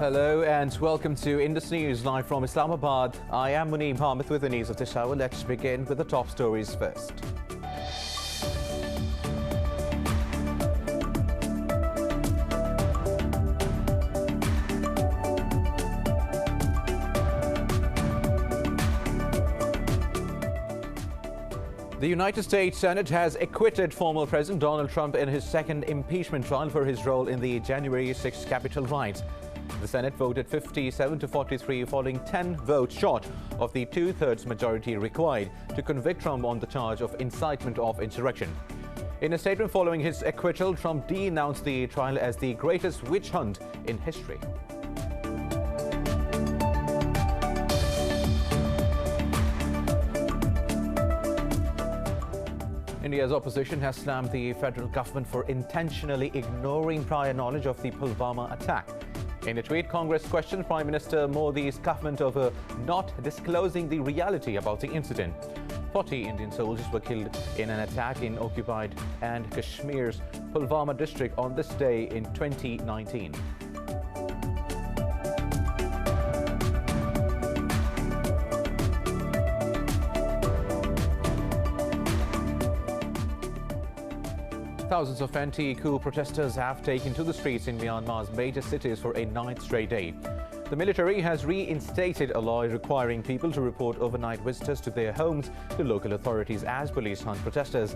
Hello and welcome to Indus News live from Islamabad. I am Muneeb Hamid with the news of this hour. Let's begin with the top stories first. The United States Senate has acquitted former President Donald Trump in his second impeachment trial for his role in the January 6 Capitol riots. The Senate voted 57 to 43, falling 10 votes short of the two-thirds majority required to convict Trump on the charge of incitement of insurrection. In a statement following his acquittal, Trump denounced the trial as the greatest witch hunt in history. India's opposition has slammed the federal government for intentionally ignoring prior knowledge of the PULWAMA attack. In a tweet, Congress questioned Prime Minister Modi's government over not disclosing the reality about the incident. 40 Indian soldiers were killed in an attack in occupied and Kashmir's Pulwama district on this day in 2019. Thousands of anti-coup protesters have taken to the streets in Myanmar's major cities for a ninth straight day. The military has reinstated a law requiring people to report overnight visitors to their homes to local authorities as police hunt protesters.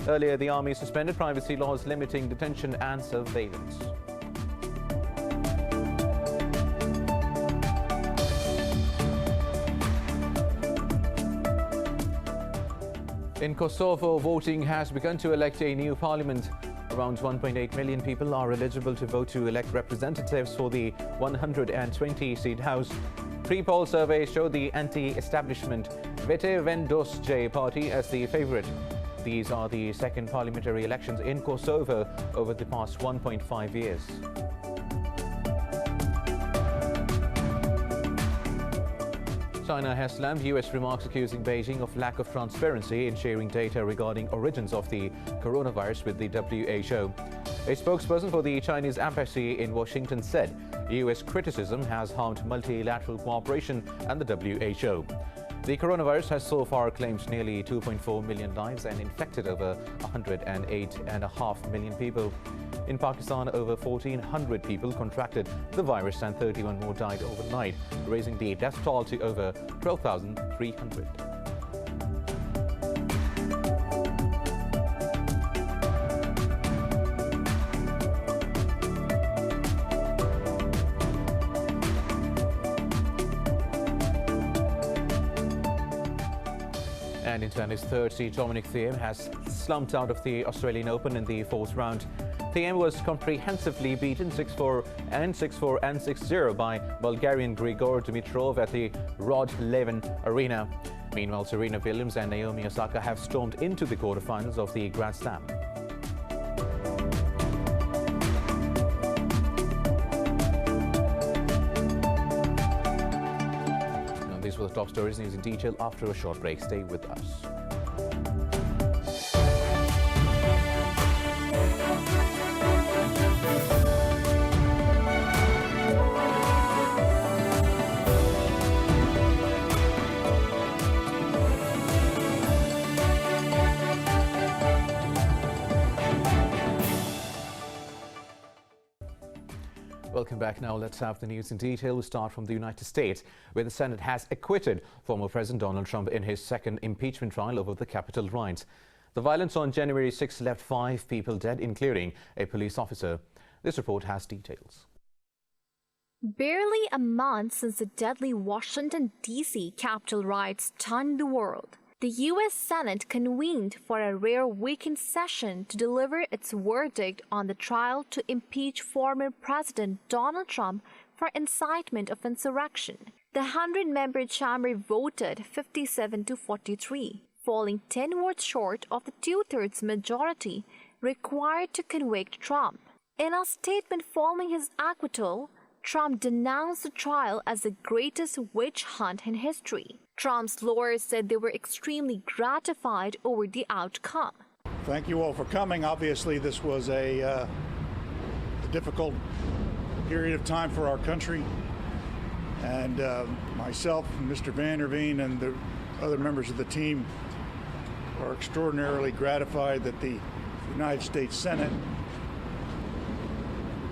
Earlier, the army suspended privacy laws limiting detention and surveillance. In Kosovo, voting has begun to elect a new parliament. Around 1.8 million people are eligible to vote to elect representatives for the 120-seat House. Pre-poll surveys show the anti-establishment Vete Vendosje party as the favorite. These are the second parliamentary elections in Kosovo over the past 1.5 years. China has slammed U.S. remarks accusing Beijing of lack of transparency in sharing data regarding origins of the coronavirus with the WHO. A spokesperson for the Chinese embassy in Washington said U.S. criticism has harmed multilateral cooperation and the WHO. The coronavirus has so far claimed nearly 2.4 million lives and infected over 108.5 million people. In Pakistan, over 1,400 people contracted the virus and 31 more died overnight, raising the death toll to over 12,300. And in tennis, third seed Dominic Thiem has slumped out of the Australian Open in the fourth round. Thiem was comprehensively beaten 6-4 and 6-4 and 6-0 by Bulgarian Grigor Dimitrov at the Rod Laver Arena. Meanwhile, Serena Williams and Naomi Osaka have stormed into the quarterfinals of the Grand Slam. Now, these were the top stories. News in detail after a short break. Stay with us. Welcome back. Now let's have the news in detail. We start from the United States, where the Senate has acquitted former President Donald Trump in his second impeachment trial over the Capitol riots. The violence on January 6 left 5 people dead, including a police officer. This report has details. Barely a month since the deadly Washington, D.C. Capitol riots stunned the world, the U.S. Senate convened for a rare weekend session to deliver its verdict on the trial to impeach former President Donald Trump for incitement of insurrection. The 100-member chamber voted 57 to 43, falling 10 votes short of the two-thirds majority required to convict Trump. In a statement following his acquittal, Trump denounced the trial as the greatest witch hunt in history. Trump's lawyers said they were extremely gratified over the outcome. Thank you all for coming. Obviously, this was a difficult period of time for our country. And myself, and Mr. Van der Veen, and the other members of the team are extraordinarily gratified that the United States Senate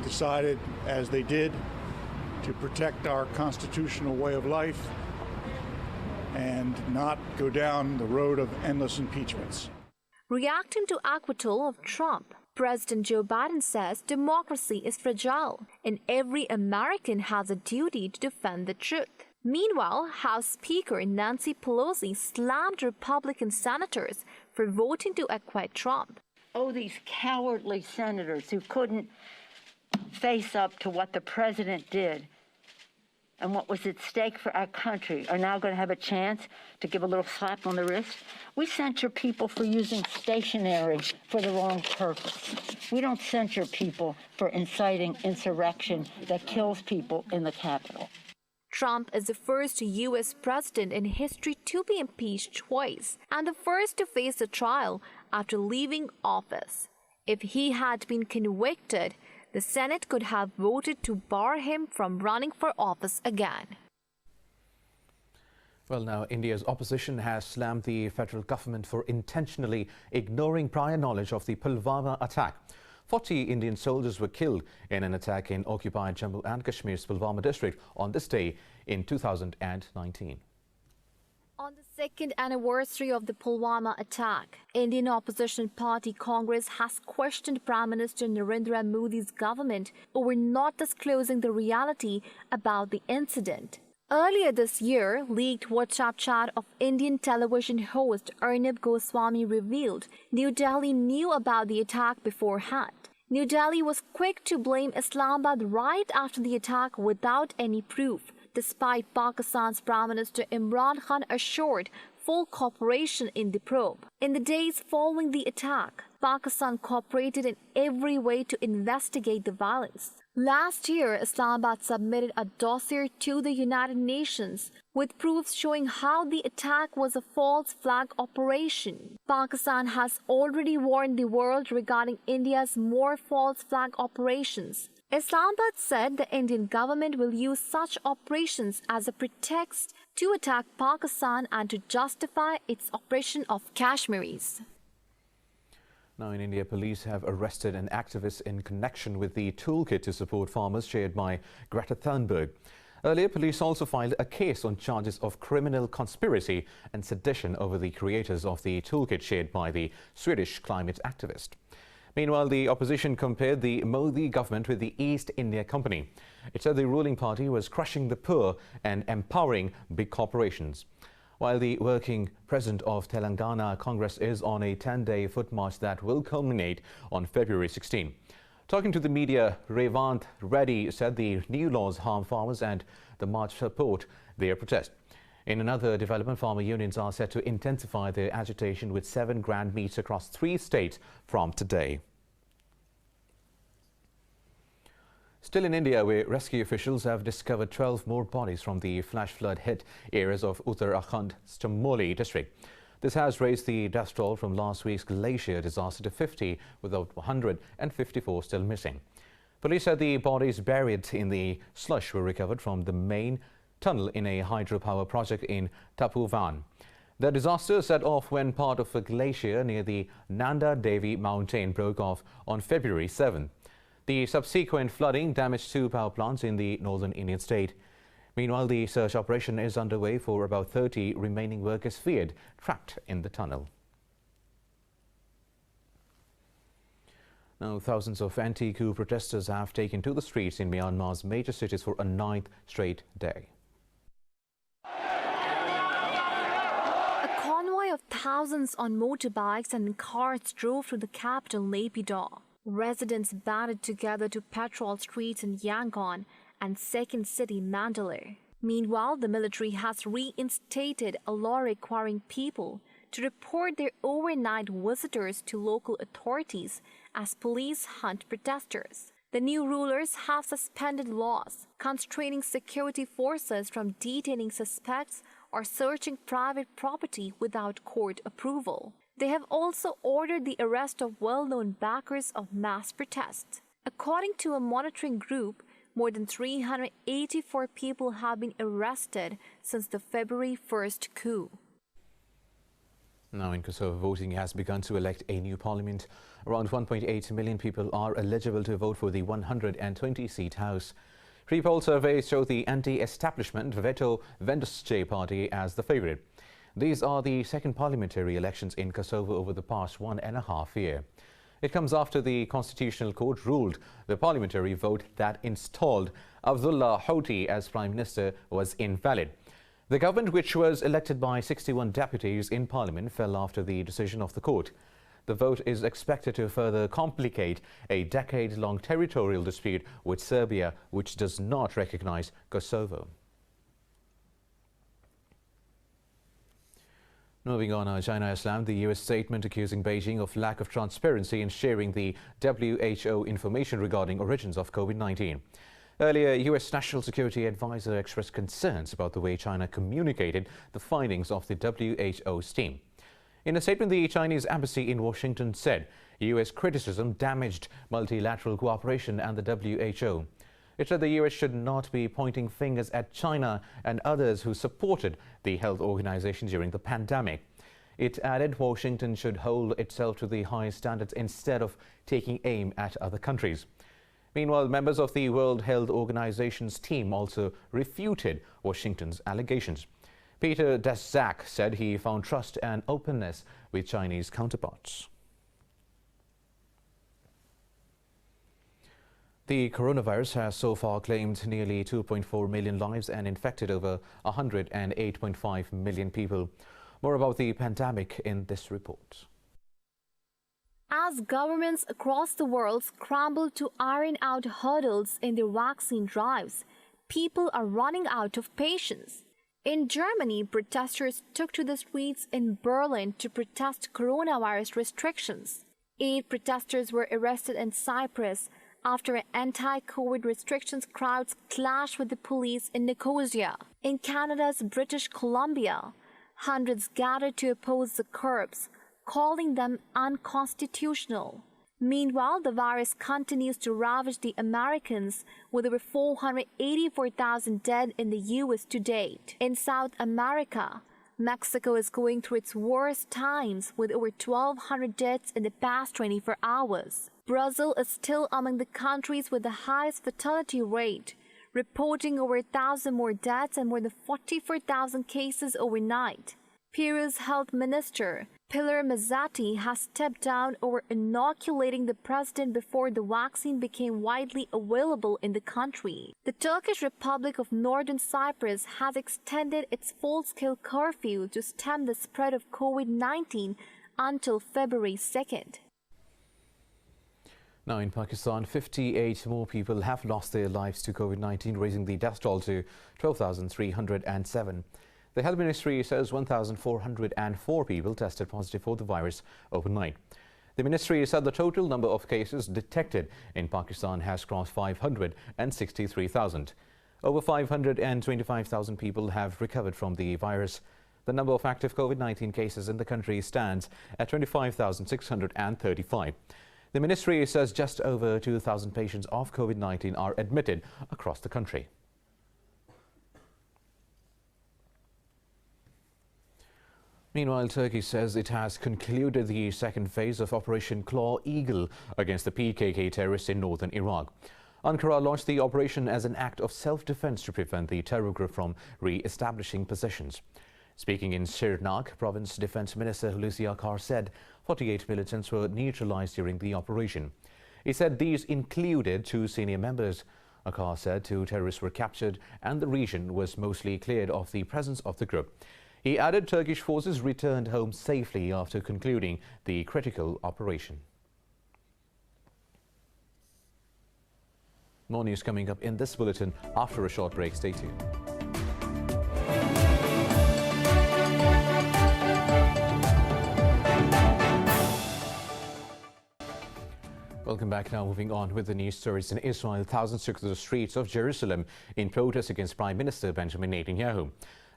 decided, as they did, to protect our constitutional way of life and not go down the road of endless impeachments. Reacting to acquittal of Trump, President Joe Biden says democracy is fragile and every American has a duty to defend the truth. Meanwhile, House Speaker Nancy Pelosi slammed Republican senators for voting to acquit Trump. Oh, these cowardly senators who couldn't face up to what the president did and what was at stake for our country are now going to have a chance to give a little slap on the wrist. We censure people for using stationery for the wrong purpose. We don't censure people for inciting insurrection that kills people in the Capitol. Trump is the first U.S. president in history to be impeached twice and the first to face a trial after leaving office. If he had been convicted, the Senate could have voted to bar him from running for office again. Well, now, India's opposition has slammed the federal government for intentionally ignoring prior knowledge of the Pulwama attack. 40 Indian soldiers were killed in an attack in occupied Jammu and Kashmir's Pulwama district on this day in 2019. On the second anniversary of the Pulwama attack, Indian opposition party Congress has questioned Prime Minister Narendra Modi's government over not disclosing the reality about the incident. Earlier this year, leaked WhatsApp chat of Indian television host Arnab Goswami revealed New Delhi knew about the attack beforehand. New Delhi was quick to blame Islamabad right after the attack without any proof, despite Pakistan's Prime Minister Imran Khan assured full cooperation in the probe. In the days following the attack, Pakistan cooperated in every way to investigate the violence. Last year, Islamabad submitted a dossier to the United Nations with proofs showing how the attack was a false flag operation. Pakistan has already warned the world regarding India's more false flag operations. Islamabad said the Indian government will use such operations as a pretext to attack Pakistan and to justify its oppression of Kashmiris. Now, in India, police have arrested an activist in connection with the toolkit to support farmers chaired by Greta Thunberg. Earlier, police also filed a case on charges of criminal conspiracy and sedition over the creators of the toolkit chaired by the Swedish climate activist. Meanwhile, the opposition compared the Modi government with the East India Company. It said the ruling party was crushing the poor and empowering big corporations. While the working president of Telangana Congress is on a 10-day foot march that will culminate on February 16. Talking to the media, Revant Reddy said the new laws harm farmers and the march support their protest. In another development, farmer unions are set to intensify their agitation with 7 grand meets across 3 states from today. Still in India, where rescue officials have discovered 12 more bodies from the flash flood hit areas of Uttarakhand's Chamoli district. This has raised the death toll from last week's glacier disaster to 50, with 154 still missing. Police said the bodies buried in the slush were recovered from the main tunnel in a hydropower project in Tapovan. The disaster set off when part of a glacier near the Nanda Devi mountain broke off on February 7. The subsequent flooding damaged 2 power plants in the northern Indian state. Meanwhile, the search operation is underway for about 30 remaining workers feared trapped in the tunnel. Now, thousands of anti-coup protesters have taken to the streets in Myanmar's major cities for a 9th straight day. A convoy of thousands on motorbikes and cars drove through the capital, Naypyidaw. Residents banded together to patrol streets in Yangon and second city Mandalay. Meanwhile, the military has reinstated a law requiring people to report their overnight visitors to local authorities as police hunt protesters. The new rulers have suspended laws constraining security forces from detaining suspects or searching private property without court approval. They have also ordered the arrest of well-known backers of mass protests. According to a monitoring group, More than 384 people have been arrested since the February 1st coup. Now in Kosovo, voting has begun to elect a new parliament. Around 1.8 million people are eligible to vote for the 120-seat House. Pre-poll surveys show the anti-establishment veto Vendosce party as the favourite. These are the second parliamentary elections in Kosovo over the past 1.5 years. It comes after the Constitutional Court ruled the parliamentary vote that installed Abdullah Houti as Prime Minister was invalid. The government, which was elected by 61 deputies in Parliament, fell after the decision of the court. The vote is expected to further complicate a decade-long territorial dispute with Serbia, which does not recognize Kosovo. Moving on, China has slammed the U.S. statement accusing Beijing of lack of transparency in sharing the WHO information regarding origins of COVID-19. Earlier, U.S. National Security Advisor expressed concerns about the way China communicated the findings of the WHO's team. In a statement, the Chinese embassy in Washington said U.S. criticism damaged multilateral cooperation and the WHO. It said the U.S. should not be pointing fingers at China and others who supported the health organization during the pandemic. It added Washington should hold itself to the highest standards instead of taking aim at other countries. Meanwhile, members of the World Health Organization's team also refuted Washington's allegations. Peter Daszak said he found trust and openness with Chinese counterparts. The coronavirus has so far claimed nearly 2.4 million lives and infected over 108.5 million people. More about the pandemic in this report. As governments across the world scramble to iron out hurdles in their vaccine drives, people are running out of patience. In Germany, protesters took to the streets in Berlin to protest coronavirus restrictions. 8 protesters were arrested in Cyprus after anti-COVID restrictions crowds clashed with the police in Nicosia. In Canada's British Columbia, hundreds gathered to oppose the curbs, calling them unconstitutional. Meanwhile, the virus continues to ravage the Americans, with over 484,000 dead in the U.S. to date. In South America, Mexico is going through its worst times with over 1,200 deaths in the past 24 hours. Brazil is still among the countries with the highest fatality rate, reporting over 1,000 more deaths and more than 44,000 cases overnight. Peru's health minister, Pilar Mazzatti, has stepped down over inoculating the president before the vaccine became widely available in the country. The Turkish Republic of Northern Cyprus has extended its full-scale curfew to stem the spread of COVID-19 until February 2nd. Now in Pakistan, 58 more people have lost their lives to COVID-19, raising the death toll to 12,307. The Health Ministry says 1,404 people tested positive for the virus overnight. The ministry said the total number of cases detected in Pakistan has crossed 563,000. Over 525,000 people have recovered from the virus. The number of active COVID-19 cases in the country stands at 25,635. The ministry says just over 2,000 patients of COVID-19 are admitted across the country. Meanwhile, Turkey says it has concluded the second phase of Operation Claw Eagle against the PKK terrorists in northern Iraq. Ankara launched the operation as an act of self-defense to prevent the terror group from re-establishing positions. Speaking in Şırnak, Province Defense Minister Hulusi Akar said 48 militants were neutralized during the operation. He said these included 2 senior members. Akar said 2 terrorists were captured and the region was mostly cleared of the presence of the group. He added Turkish forces returned home safely after concluding the critical operation. More news coming up in this bulletin after a short break. Stay tuned. Welcome back. Now moving on with the news stories. In Israel, thousands took to the streets of Jerusalem in protest against Prime Minister Benjamin Netanyahu.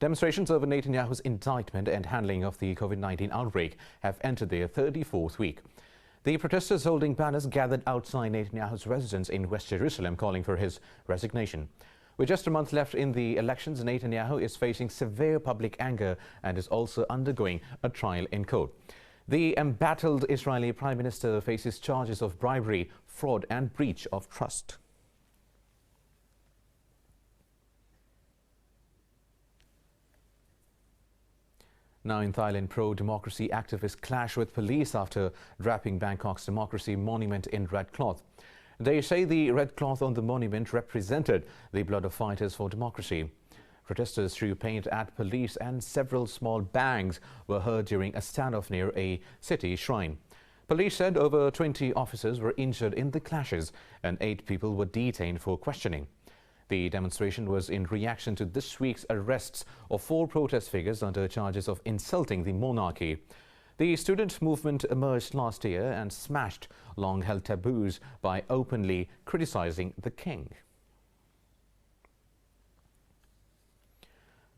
Demonstrations over Netanyahu's indictment and handling of the COVID-19 outbreak have entered their 34th week. The protesters holding banners gathered outside Netanyahu's residence in West Jerusalem, calling for his resignation. With just a month left in the elections, Netanyahu is facing severe public anger and is also undergoing a trial in court. The embattled Israeli Prime Minister faces charges of bribery, fraud and breach of trust. Now in Thailand, pro-democracy activists clash with police after wrapping Bangkok's democracy monument in red cloth. They say the red cloth on the monument represented the blood of fighters for democracy. Protesters threw paint at police and several small bangs were heard during a standoff near a city shrine. Police said over 20 officers were injured in the clashes and 8 people were detained for questioning. The demonstration was in reaction to this week's arrests of 4 protest figures under charges of insulting the monarchy. The student movement emerged last year and smashed long-held taboos by openly criticizing the king.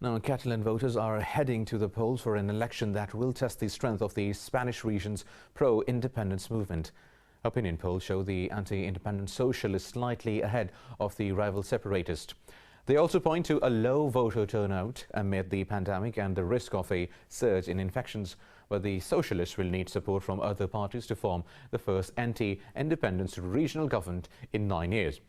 Now, Catalan voters are heading to the polls for an election that will test the strength of the Spanish region's pro-independence movement. Opinion polls show the anti-independence socialists slightly ahead of the rival separatist. They also point to a low voter turnout amid the pandemic and the risk of a surge in infections, but the socialists will need support from other parties to form the first anti-independence regional government in 9 years.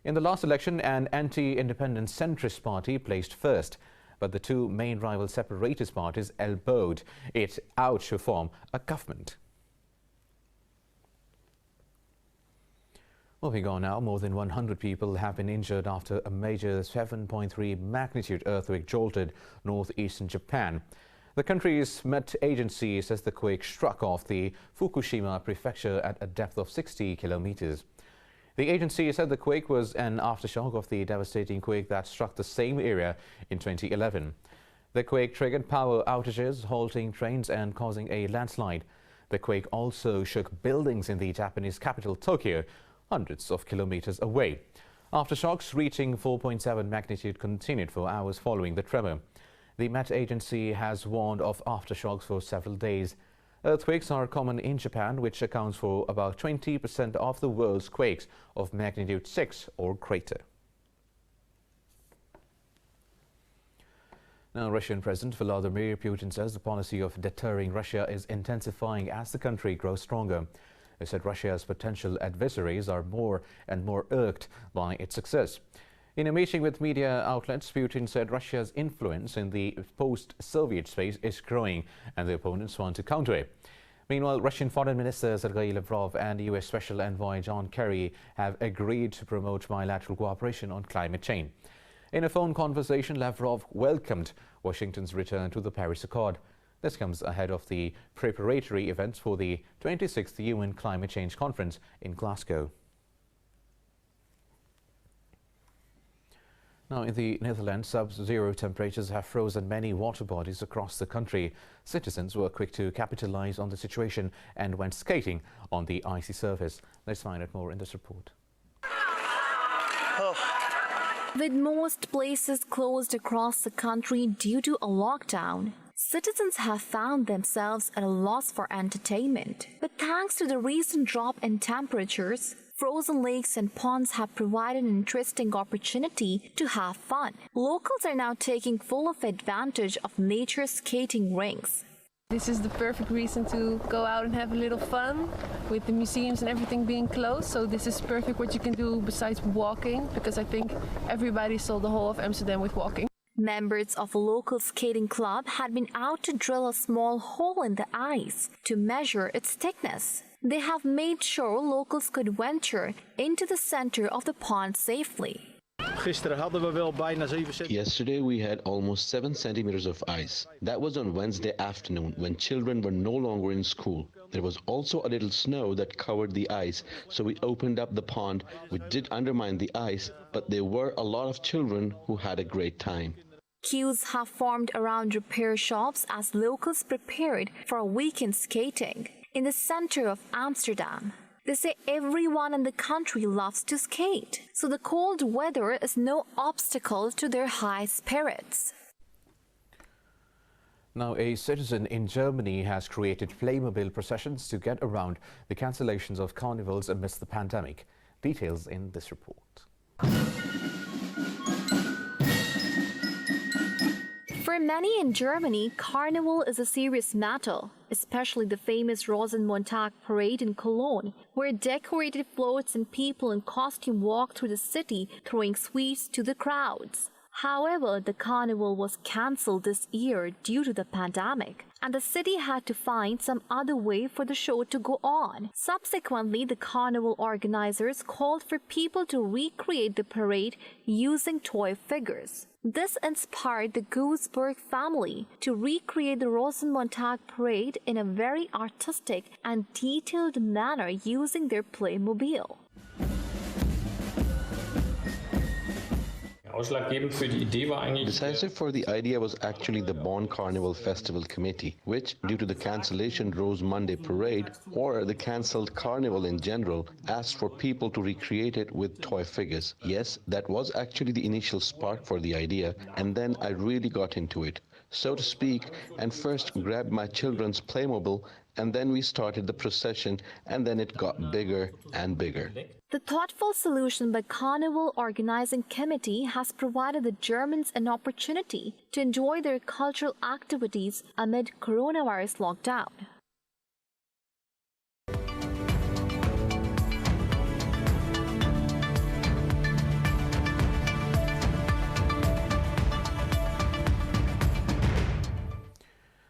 In the last election, an anti-independence centrist party placed first, but the 2 main rival separatist parties elbowed it out to form a government. Moving on now, more than 100 people have been injured after a major 7.3 magnitude earthquake jolted northeastern Japan. The country's Met Agency says the quake struck off the Fukushima prefecture at a depth of 60 kilometers. The agency said the quake was an aftershock of the devastating quake that struck the same area in 2011. The quake triggered power outages, halting trains and causing a landslide. The quake also shook buildings in the Japanese capital, Tokyo, hundreds of kilometers away. Aftershocks reaching 4.7 magnitude continued for hours following the tremor. The Met Agency has warned of aftershocks for several days. Earthquakes are common in Japan, which accounts for about 20% of the world's quakes of magnitude 6 or greater. Now, Russian President Vladimir Putin says the policy of deterring Russia is intensifying as the country grows stronger. He said Russia's potential adversaries are more and more irked by its success. In a meeting with media outlets, Putin said Russia's influence in the post-Soviet space is growing and the opponents want to counter it. Meanwhile, Russian Foreign Minister Sergei Lavrov and US Special Envoy John Kerry have agreed to promote bilateral cooperation on climate change. In a phone conversation, Lavrov welcomed Washington's return to the Paris Accord. This comes ahead of the preparatory events for the 26th UN Climate Change Conference in Glasgow. Now, in the Netherlands, sub-zero temperatures have frozen many water bodies across the country. Citizens were quick to capitalize on the situation and went skating on the icy surface. Let's find out more in this report. With most places closed across the country due to a lockdown, citizens have found themselves at a loss for entertainment. But thanks to the recent drop in temperatures, frozen lakes and ponds have provided an interesting opportunity to have fun. Locals are now taking full advantage of nature's skating rinks. This is the perfect reason to go out and have a little fun with the museums and everything being closed. So this is perfect what you can do besides walking, because I think everybody saw the whole of Amsterdam with walking. Members of a local skating club had been out to drill a small hole in the ice to measure its thickness. They have made sure locals could venture into the center of the pond safely. Yesterday we had almost 7 centimeters of ice. That was on Wednesday afternoon when children were no longer in school. There was also a little snow that covered the ice, so we opened up the pond, which did undermine the ice, but there were a lot of children who had a great time. Queues have formed around repair shops as locals prepared for a weekend skating in the center of Amsterdam. They say everyone in the country loves to skate, so the cold weather is no obstacle to their high spirits. Now, a citizen in Germany has created Playmobil processions to get around the cancellations of carnivals amidst the pandemic. Details in this report. For many in Germany, Carnival is a serious matter, especially the famous Rosenmontag parade in Cologne, where decorated floats and people in costume walk through the city, throwing sweets to the crowds. However, the carnival was cancelled this year due to the pandemic, and the city had to find some other way for the show to go on. Subsequently, the carnival organizers called for people to recreate the parade using toy figures. This inspired the Guusberg family to recreate the Rosenmontag parade in a very artistic and detailed manner using their Playmobil. Decisive for the idea was actually the Bonn Carnival Festival Committee, which, due to the cancellation Rose Monday parade or the cancelled carnival in general, asked for people to recreate it with toy figures. Yes, that was actually the initial spark for the idea, and then I really got into it, so to speak, and first grabbed my children's Playmobil, and then we started the procession, and then it got bigger and bigger. The thoughtful solution by Carnival Organizing Committee has provided the Germans an opportunity to enjoy their cultural activities amid coronavirus lockdown.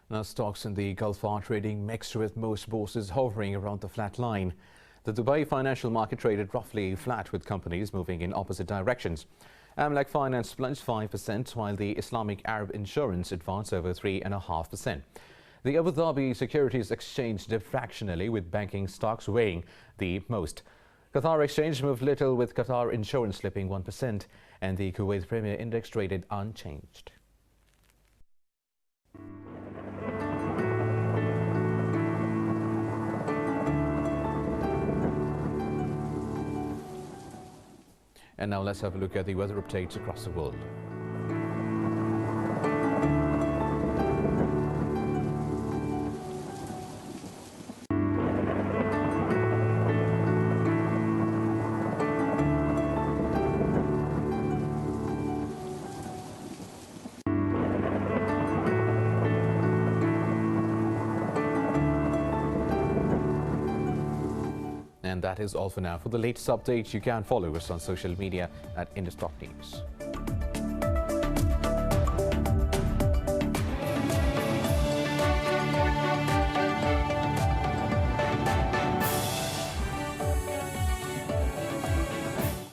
Now, stocks in the Gulf are trading mixed, with most bourses hovering around the flat line. The Dubai financial market traded roughly flat, with companies moving in opposite directions. Amlak Finance plunged 5%, while the Islamic Arab Insurance advanced over 3.5%. The Abu Dhabi Securities Exchange dipped fractionally, with banking stocks weighing the most. Qatar Exchange moved little, with Qatar Insurance slipping 1%, and the Kuwait Premier Index traded unchanged. And now let's have a look at the weather updates across the world. And that is all for now. For the latest updates, you can follow us on social media at Indus News.